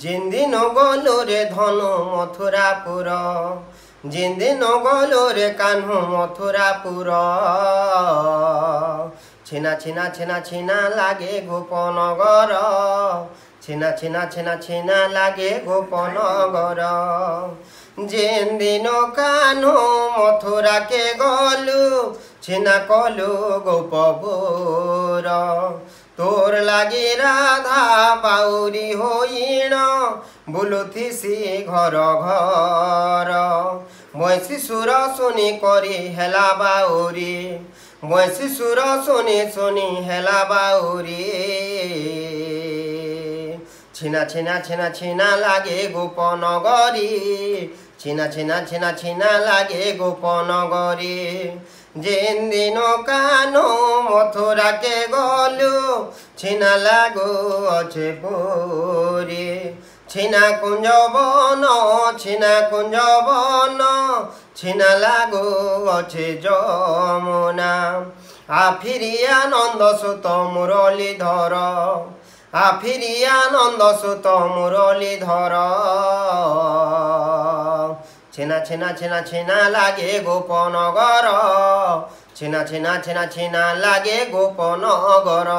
যেদিন গলো রে ধনু মথুরাপুর, যেদিন গলো রে কাহ্নু মথুরাপুর, ছিনা ছিনা ছিনা ছিনা লাগে গোপনগর, ছিনা ছিনা ছিনা ছিনা লাগে গোপনগর। যেদিন কাহ্নু মথুরাকে গলু, ছিনা কলু গোপপুর। তোর লাগি রাধা বাউরি হইণ, বুলুথিসি ঘর ঘর। বৈশি সুর শুনি করি হেলা বাউরি, বৈশি সুর শুনি শুনি হেলা বাউরি। ছিনা ছিনা ছিনা ছিনা লাগে গোপনগরী, ছিনা ছিনা ছিনা ছিনা লাগে গোপনগরী। যেদিন কাহ্নু মথুরাকে গলু, ছিনা লাগু আছে পুরী। ছিনা কুঞ্জ বন, ছিনা কুঞ্জ বন, ছিনা লাগু আছে যমুনা। আফিরিয়া নন্দ সুত মুরলীধর, আফিরিয়া নন্দ সুত মুরলীধর। ছিনা ছিনা ছিনা ছিনা লাগে গোপনগর, ছিনা ছিনা ছিনা ছিনা লাগে গোপনগর।